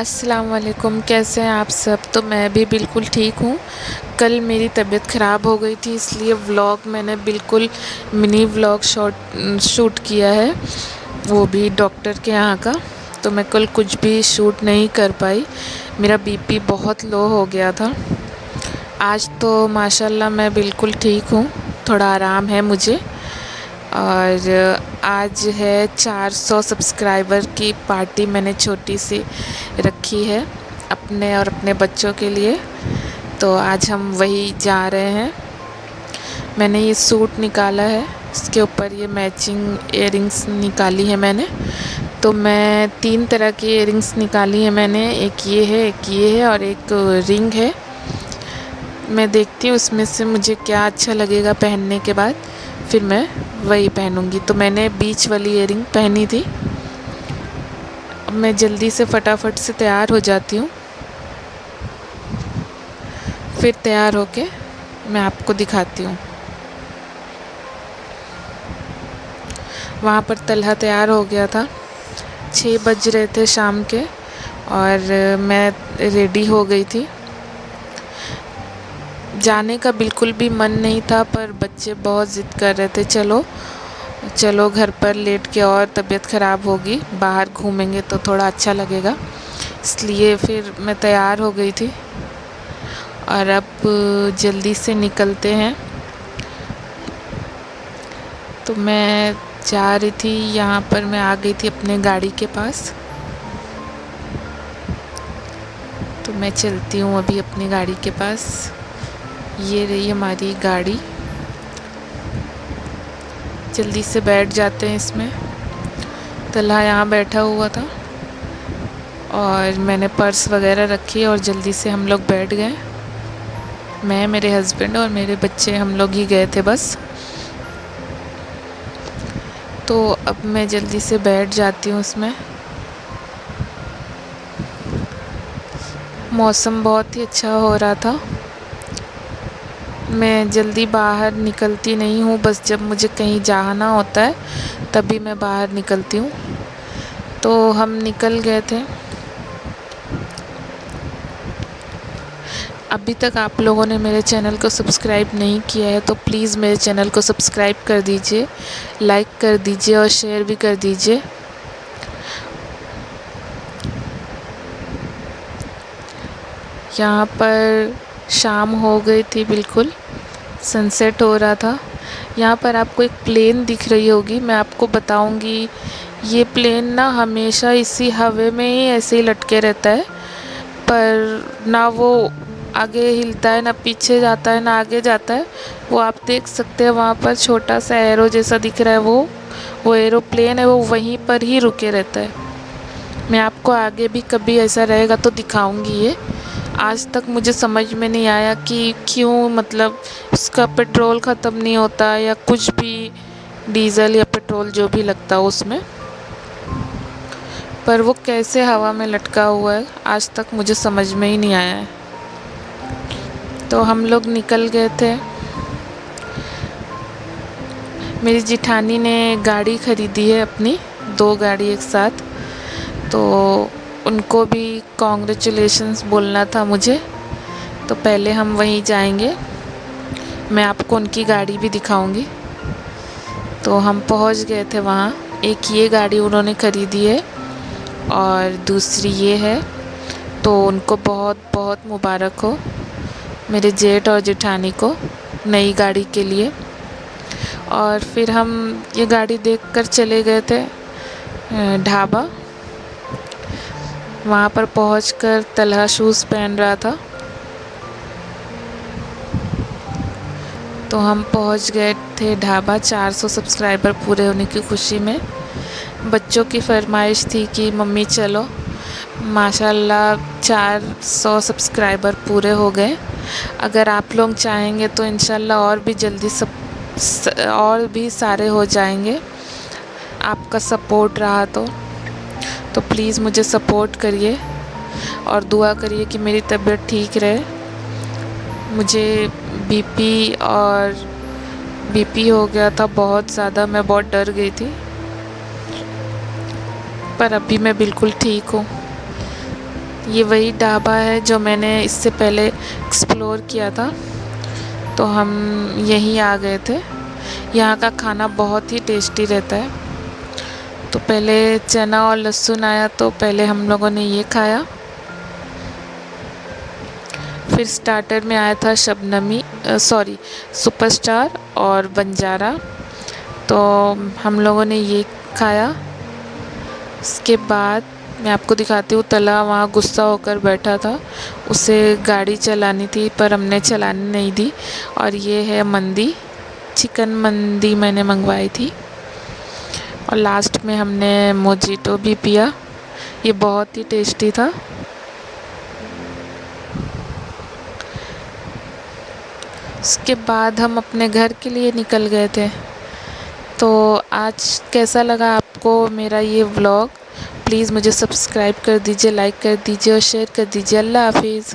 अस्सलाम वालेकुम, कैसे हैं आप सब। तो मैं भी बिल्कुल ठीक हूँ। कल मेरी तबीयत ख़राब हो गई थी, इसलिए व्लॉग मैंने बिल्कुल मिनी व्लॉग शूट किया है, वो भी डॉक्टर के यहाँ का। तो मैं कल कुछ भी शूट नहीं कर पाई, मेरा बीपी बहुत लो हो गया था। आज तो माशाल्लाह मैं बिल्कुल ठीक हूँ, थोड़ा आराम है मुझे। और आज है 400 सब्सक्राइबर की पार्टी मैंने छोटी सी रखी है अपने और अपने बच्चों के लिए। तो आज हम वही जा रहे हैं। मैंने ये सूट निकाला है, इसके ऊपर ये मैचिंग इयररिंग्स निकाली है मैंने। तो मैं 3 तरह की इयररिंग्स निकाली है मैंने, एक ये है, एक ये है और एक रिंग है। मैं देखती हूँ उसमें से मुझे क्या अच्छा लगेगा पहनने के बाद, फिर मैं वही पहनूँगी। तो मैंने बीच वाली इयररिंग पहनी थी। अब मैं जल्दी से फटाफट से तैयार हो जाती हूँ, फिर तैयार होके मैं आपको दिखाती हूँ। वहाँ पर तलहा तैयार हो गया था, 6 बज रहे थे शाम के, और मैं रेडी हो गई थी। जाने का बिल्कुल भी मन नहीं था, पर बच्चे बहुत ज़िद कर रहे थे, चलो चलो घर पर लेट के और तबीयत ख़राब होगी, बाहर घूमेंगे तो थोड़ा अच्छा लगेगा। इसलिए फिर मैं तैयार हो गई थी और अब जल्दी से निकलते हैं। तो मैं जा रही थी, यहाँ पर मैं आ गई थी अपने गाड़ी के पास। तो मैं चलती हूँ अभी अपनी गाड़ी के पास। ये रही हमारी गाड़ी, जल्दी से बैठ जाते हैं इसमें। तलहा यहाँ बैठा हुआ था और मैंने पर्स वगैरह रखी और जल्दी से हम लोग बैठ गए। मैं, मेरे हस्बैंड और मेरे बच्चे, हम लोग ही गए थे बस। तो अब मैं जल्दी से बैठ जाती हूँ उसमें। मौसम बहुत ही अच्छा हो रहा था। मैं जल्दी बाहर निकलती नहीं हूँ, बस जब मुझे कहीं जाना होता है तभी मैं बाहर निकलती हूँ। तो हम निकल गए थे। अभी तक आप लोगों ने मेरे चैनल को सब्सक्राइब नहीं किया है तो प्लीज़ मेरे चैनल को सब्सक्राइब कर दीजिए, लाइक कर दीजिए और शेयर भी कर दीजिए। यहाँ पर शाम हो गई थी, बिल्कुल सनसेट हो रहा था। यहाँ पर आपको एक प्लेन दिख रही होगी, मैं आपको बताऊंगी। ये प्लेन ना हमेशा इसी हवा में ही ऐसे ही लटके रहता है, पर ना वो आगे हिलता है, ना पीछे जाता है, ना आगे जाता है। वो आप देख सकते हैं वहाँ पर छोटा सा एरो जैसा दिख रहा है, वो एरोप्लेन है, वो वहीं पर ही रुके रहता है। मैं आपको आगे भी कभी ऐसा रहेगा तो दिखाऊंगी। ये आज तक मुझे समझ में नहीं आया कि क्यों, मतलब उसका पेट्रोल ख़त्म नहीं होता या कुछ भी, डीज़ल या पेट्रोल जो भी लगता हो उसमें, पर वो कैसे हवा में लटका हुआ है आज तक मुझे समझ में ही नहीं आया है। तो हम लोग निकल गए थे। मेरी जिठानी ने गाड़ी ख़रीदी है अपनी, 2 गाड़ी एक साथ। तो उनको भी कॉन्ग्रेचुलेशंस बोलना था मुझे, तो पहले हम वहीं जाएंगे। मैं आपको उनकी गाड़ी भी दिखाऊंगी। तो हम पहुंच गए थे वहाँ। एक ये गाड़ी उन्होंने ख़रीदी है और दूसरी ये है। तो उनको बहुत बहुत मुबारक हो, मेरे जेठ और जेठानी को, नई गाड़ी के लिए। और फिर हम ये गाड़ी देखकर चले गए थे ढाबा। वहाँ पर पहुंचकर तलहा शूज़ पहन रहा था, तो हम पहुंच गए थे ढाबा 400 सब्सक्राइबर पूरे होने की खुशी में। बच्चों की फरमाइश थी कि मम्मी चलो। माशाल्लाह 400 सब्सक्राइबर पूरे हो गए। अगर आप लोग चाहेंगे तो इंशाल्लाह और भी जल्दी और भी सारे हो जाएंगे, आपका सपोर्ट रहा तो प्लीज़ मुझे सपोर्ट करिए और दुआ करिए कि मेरी तबीयत ठीक रहे। मुझे बीपी हो गया था बहुत ज़्यादा, मैं बहुत डर गई थी, पर अभी मैं बिल्कुल ठीक हूँ। ये वही ढाबा है जो मैंने इससे पहले एक्सप्लोर किया था, तो हम यहीं आ गए थे। यहाँ का खाना बहुत ही टेस्टी रहता है। तो पहले चना और लहसुन आया, तो पहले हम लोगों ने ये खाया। फिर स्टार्टर में आया था शबनमी सुपरस्टार और बंजारा, तो हम लोगों ने ये खाया। उसके बाद मैं आपको दिखाती हूँ, तला वहाँ गुस्सा होकर बैठा था, उसे गाड़ी चलानी थी पर हमने चलाने नहीं दी। और ये है मंदी, चिकन मंदी मैंने मंगवाई थी। और लास्ट में हमने मोजिटो भी पिया, ये बहुत ही टेस्टी था। उसके बाद हम अपने घर के लिए निकल गए थे। तो आज कैसा लगा आपको मेरा ये व्लॉग? प्लीज़ मुझे सब्सक्राइब कर दीजिए, लाइक कर दीजिए और शेयर कर दीजिए। अल्लाह हाफिज़।